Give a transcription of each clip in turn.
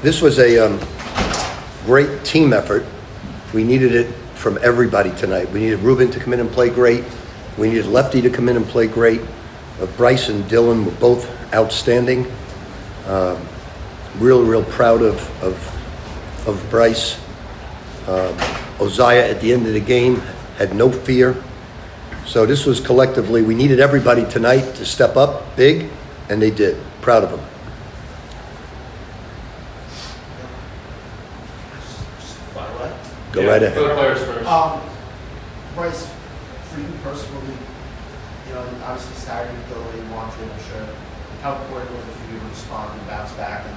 This was a great team effort. We needed it from everybody tonight. We needed Ruben to come in and play great. We needed Lefty to come in and play great. Bryce and Dylan were both outstanding. Real proud of Bryce. Oziah at the end of the game had no fear. So this was collectively, we needed everybody tonight to step up big, and they did. Proud of them. Go right ahead. For the players first. Bryce, for you personally, obviously Saturday you feel the way you want to, I'm sure. How important was it for you to respond and bounce back and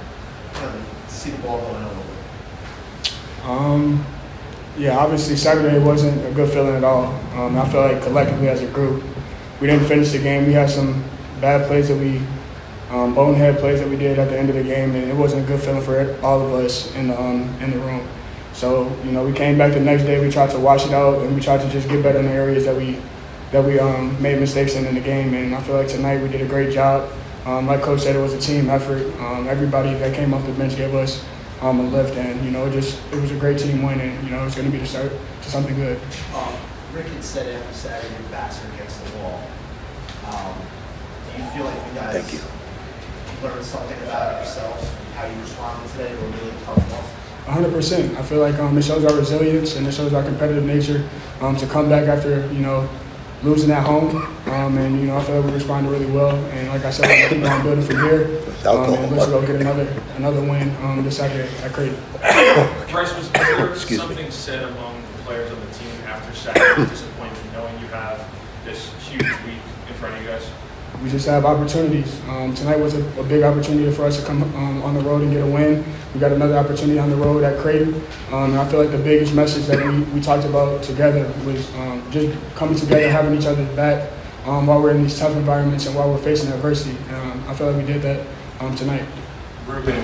see the ball going over? Yeah, obviously Saturday wasn't a good feeling at all. I feel like collectively as a group, we didn't finish the game. We had some bad plays that bonehead plays that we did at the end of the game, and it wasn't a good feeling for all of us in the room. So, we came back the next day, we tried to wash it out, and we tried to just get better in the areas that we made mistakes in the game. And I feel like tonight we did a great job. Like Coach said, it was a team effort. Everybody that came off the bench gave us a lift, and, it was a great team win, and, it's going to be the start to something good. Rick had said after Saturday your backs are against the wall. Do you feel like you guys learned something about it yourselves, how you responded today to a really tough loss? 100%. I feel like it shows our resilience and it shows our competitive nature to come back after, losing at home. And, I feel like we responded really well. And like I said, we're keep on building from here. And let's go get another win this Saturday at Creighton. Bryce, was there something said among the players on the team after Saturday's disappointment, knowing you have this huge week in front of you guys? We just have opportunities. Tonight was a big opportunity for us to come on the road and get a win. We got another opportunity on the road at Creighton. And I feel like the biggest message that we talked about together was just coming together, having each other's back while we're in these tough environments and while we're facing adversity. I feel like we did that tonight. Ruben,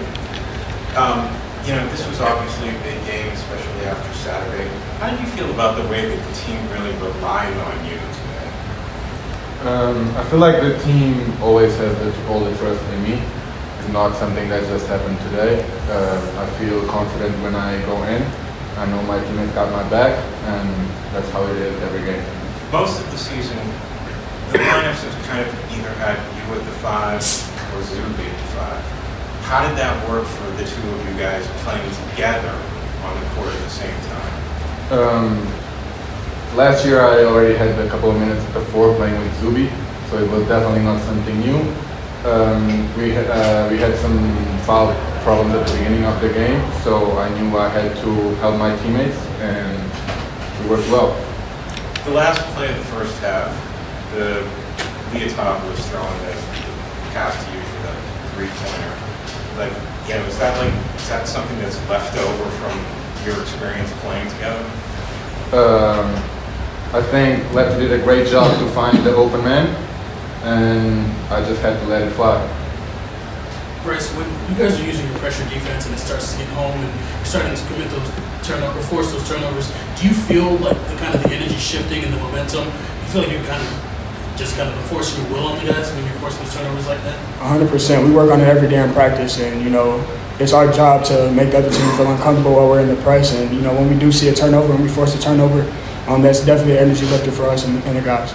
this was obviously a big game, especially after Saturday. How did you feel about the way that the team really relied on you today? I feel like the team always has all the trust in me. It's not something that just happened today. I feel confident when I go in. I know my teammates got my back, and that's how it is every game. Most of the season, the lineups have kind of either had you at the 5 or Zuby at the 5. How did that work for the two of you guys playing together on the court at the same time? Last year I already had a couple of minutes before playing with Zuby, so it was definitely not something new. We had some foul problems at the beginning of the game, so I knew I had to help my teammates, and it worked well. The last play of the first half, the Leotop was throwing the pass to you for the 3-pointer. Is that something that's left over from your experience playing together? I think Lefty did a great job to find the open man, and I just had to let it fly. Bryce, when you guys are using your pressure defense and it starts to get home and you're starting to commit those turnovers, force those turnovers, do you feel like the energy shifting and the momentum? You feel like you're kind of forcing your will on the guys when you're forcing those turnovers like that? 100%. We work on it every day in practice, and it's our job to make the other team feel uncomfortable while we're in the press. And when we do see a turnover and we force a turnover, that's definitely an energy lifter for us and the guys.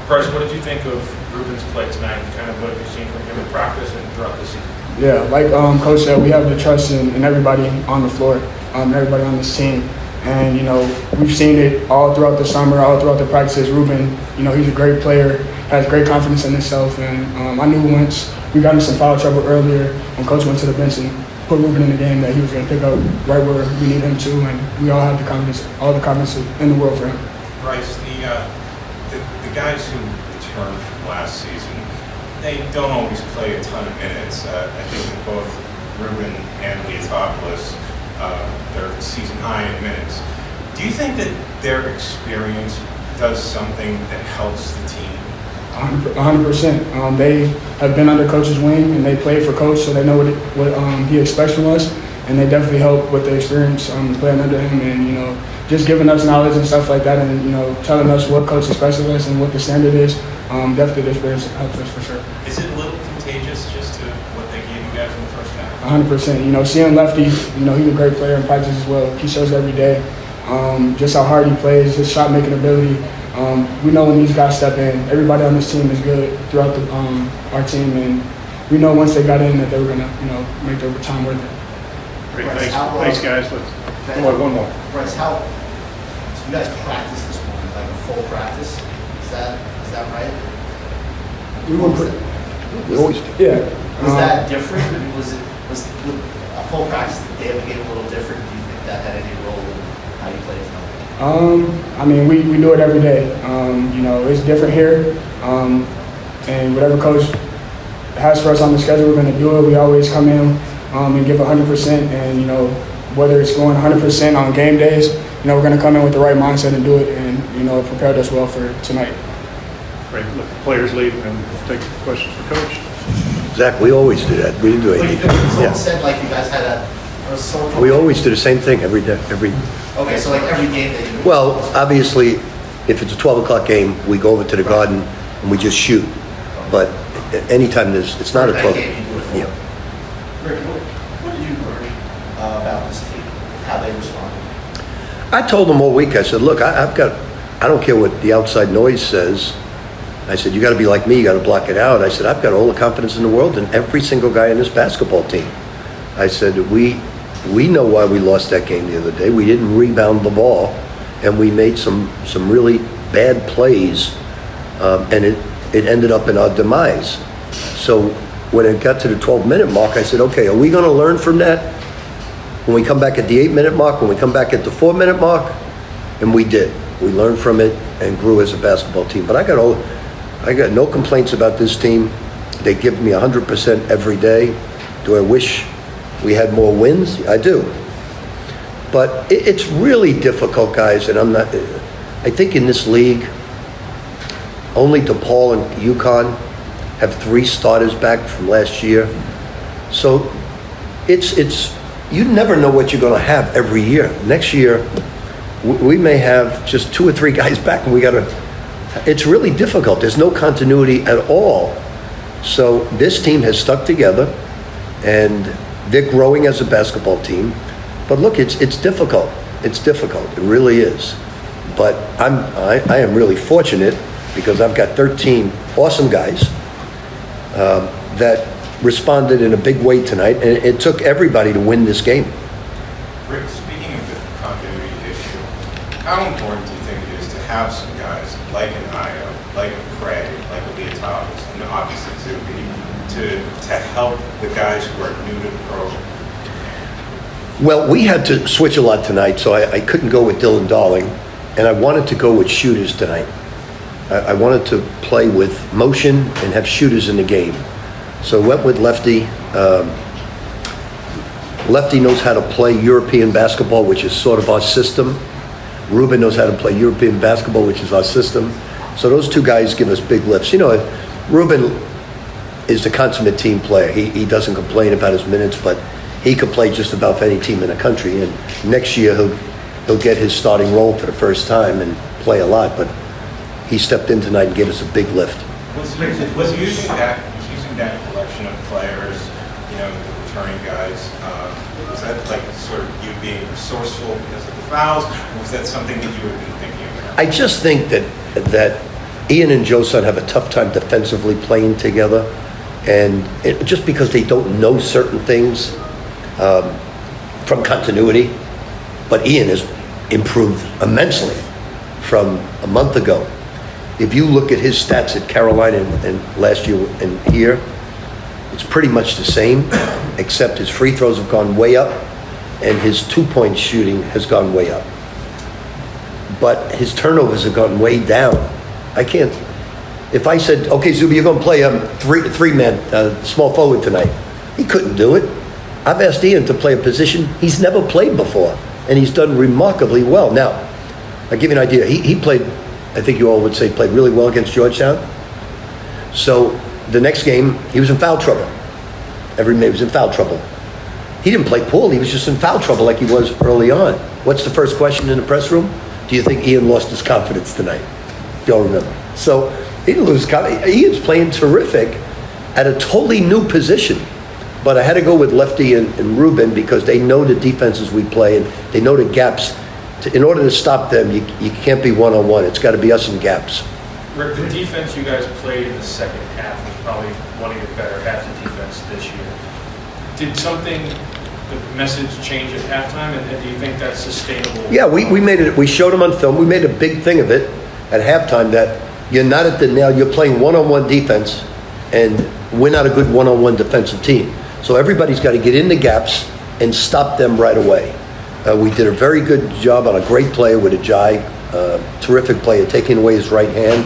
Bryce, what did you think of Ruben's play tonight? Kind of what have you seen from him in practice and throughout the season? Yeah, like Coach said, we have the trust in everybody on the floor, everybody on this team. And, we've seen it all throughout the summer, all throughout the practices. Ruben, he's a great player, has great confidence in himself. And I knew once we got into some foul trouble earlier when Coach went to the bench and put Ruben in the game that he was going to pick up right where we need him to. And we all have all the confidence in the world for him. Bryce, the guys who returned from last season, they don't always play a ton of minutes. I think that both Ruben and Leotopoulos, their season high in minutes. Do you think that their experience does something that helps the team? 100%. They have been under Coach's wing and they play for Coach, so they know what he expects from us, and they definitely help with the experience playing under him, and just giving us knowledge and stuff like that, and telling us what Coach expects of us and what the standard is. Definitely the experience helps us for sure. Is it a little contagious just to what they gave you guys in the first half? 100%. You know, seeing Lefty, you know, he's a great player in practice as well. He shows every day just how hard he plays, his shot making ability. We know when these guys step in, everybody on this team is good throughout our team, and we know once they got in that they were gonna, you know, make their time worth it. Great, Bryce, thanks guys. Let's one more. Bryce, how so you guys practice this morning, like a full practice? Is that right? We were We always do. yeah. Was that different? I mean, was a full practice the day of the game a little different? Do you think that had any role in how you played tonight? I mean, we do it every day. You know, it's different here, and whatever coach has for us on the schedule, we're going to do it. We always come in and give 100%, and you know, whether it's going 100% on game days, you know, we're going to come in with the right mindset and do it, and you know, it prepared us well for tonight. Great. Let the players leave and we'll take questions for Coach. Zach, we always do that. We didn't do anything. Someone Yeah. said like you guys had We always do the same thing every day. Okay, so like every game that you. Well, obviously, if it's a 12 o'clock game, we go over to the garden and we just shoot. But anytime it's not a That 12. game you do it for. Yeah. Rick, what did you learn about this team? How they respond? I told them all week, I said, look, I don't care what the outside noise says. I said, you got to be like me, you got to block it out. I said, I've got all the confidence in the world in every single guy in this basketball team. I said, we know why we lost that game the other day. We didn't rebound the ball, and we made some really bad plays, and it ended up in our demise. So when it got to the 12-minute mark, I said, okay, are we going to learn from that when we come back at the 8-minute mark, when we come back at the 4-minute mark? And we did. We learned from it and grew as a basketball team. But I got no complaints about this team. They give me 100% every day. Do I wish we had more wins? I do. But it's really difficult, guys, and I think in this league, only DePaul and UConn have 3 starters back from last year. So it's you never know what you're going to have every year. Next year, we may have just 2 or 3 guys back, and it's really difficult. There's no continuity at all. So this team has stuck together, and they're growing as a basketball team. But look, it's difficult. It's difficult. It really is. But I am really fortunate because I've got 13 awesome guys that responded in a big way tonight, and it took everybody to win this game. Rick, speaking of the continuity issue, how important do you think it is to have some guys like an Io, like a Craig, like a Leotalis, and obviously to help the guys who are new to the program? Well, we had to switch a lot tonight, so I couldn't go with Dylan Darling, and I wanted to go with shooters tonight. I wanted to play with motion and have shooters in the game. So I went with Lefty. Lefty knows how to play European basketball, which is sort of our system. Ruben knows how to play European basketball, which is our system. So those 2 guys give us big lifts. You know, Ruben is the consummate team player. He doesn't complain about his minutes, but he could play just about for any team in the country. And next year he'll get his starting role for the first time and play a lot. But he stepped in tonight and gave us a big lift. Was using that collection of players, you know, the returning guys, was that like sort of you being resourceful because of the fouls, or was that something that you had been thinking about? I just think that Ian and Joson have a tough time defensively playing together, and just because they don't know certain things from continuity. But Ian has improved immensely from a month ago. If you look at his stats at Carolina and last year and here, it's pretty much the same, except his free throws have gone way up and his 2-point shooting has gone way up. But his turnovers have gone way down. If I said, okay, Zuby, you're going to play three-man small forward tonight, he couldn't do it. I've asked Ian to play a position he's never played before, and he's done remarkably well. Now, I'll give you an idea. He played, I think you all would say, played really well against Georgetown. So the next game, he was in foul trouble. Every minute he was in foul trouble. He didn't play poorly. He was just in foul trouble like he was early on. What's the first question in the press room? Do you think Ian lost his confidence tonight? You all remember. So he didn't lose confidence. Ian's playing terrific at a totally new position. But I had to go with Lefty and Ruben because they know the defenses we play and they know the gaps. In order to stop them, you can't be one-on-one. It's got to be us in gaps. Rick, the defense you guys played in the second half was probably one of your better halves of defense this year. Did the message change at halftime, and do you think that's sustainable? Yeah, we made it. We showed them on film. We made a big thing of it at halftime that you're not at the nail. You're playing one-on-one defense, and we're not a good one-on-one defensive team. So everybody's got to get in the gaps and stop them right away. We did a very good job on a great play with Ajay, terrific player, taking away his right hand.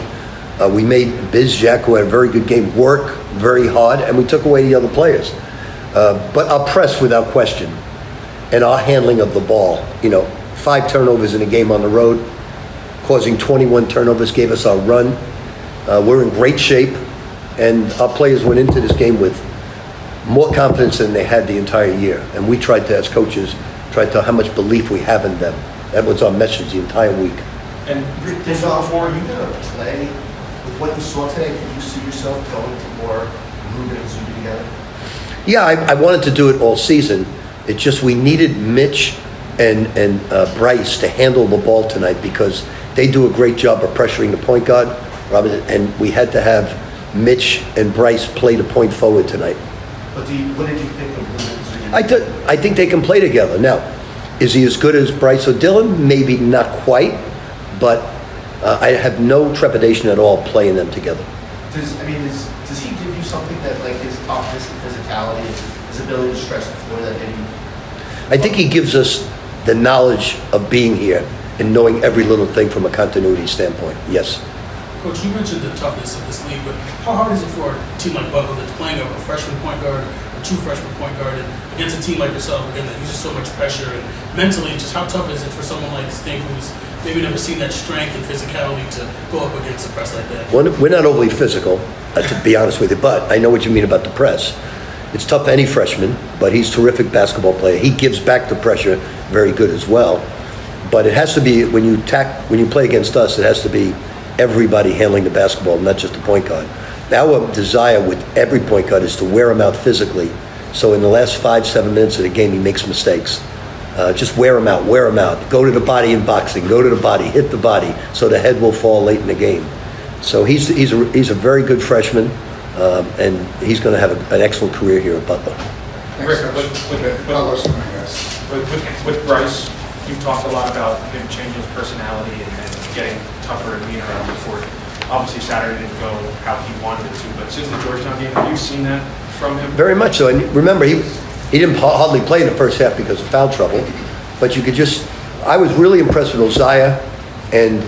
We made Biz Jack, who had a very good game, work very hard, and we took away the other players. But our press, without question, and our handling of the ball, 5 turnovers in a game on the road, causing 21 turnovers, gave us our run. We're in great shape, and our players went into this game with more confidence than they had the entire year. And we tried to, as coaches, how much belief we have in them. That was our message the entire week. And Are you going to play with what you saw today? Can you see yourself going to more Ruben and Zuby together? Yeah, I wanted to do it all season. It's just we needed Mitch and Bryce to handle the ball tonight because they do a great job of pressuring the point guard, Robin, and we had to have Mitch and Bryce play the point forward tonight. But what did you think of Ruben and Zuby? I think they can play together. Now, is he as good as Bryce or Dylan? Maybe not quite, but I have no trepidation at all playing them together. Does he give you something that, like, his toughness and physicality, his ability to stretch the floor, that maybe? I think he gives us the knowledge of being here and knowing every little thing from a continuity standpoint. Yes. Coach, you mentioned the toughness of this league, but how hard is it for a team like Butler that's playing a freshman point guard, a true freshman point guard, and against a team like yourself, again, that uses so much pressure, and mentally, just how tough is it for someone like Stink, who's maybe never seen that strength and physicality to go up against a press like that? We're not overly physical, to be honest with you, but I know what you mean about the press. It's tough for any freshman, but he's a terrific basketball player. He gives back the pressure very good as well. But it has to be, when you play against us, it has to be everybody handling the basketball, not just the point guard. Our desire with every point guard is to wear him out physically. So in the last 5-7 minutes of the game, he makes mistakes. Just wear him out. Go to the body in boxing. Go to the body. Hit the body so the head will fall late in the game. So he's a very good freshman, and he's going to have an excellent career here at Butler. Rick, with Bryce, you've talked a lot about him changing his personality and getting tougher and meaner on the court. Obviously, Saturday didn't go how he wanted it to, but since the Georgetown game, have you seen that from him? Very much so. And remember, he didn't hardly play in the first half because of foul trouble, but I was really impressed with Ozziah and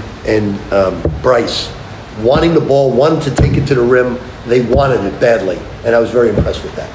Bryce, wanting the ball, wanting to take it to the rim. They wanted it badly, and I was very impressed with that.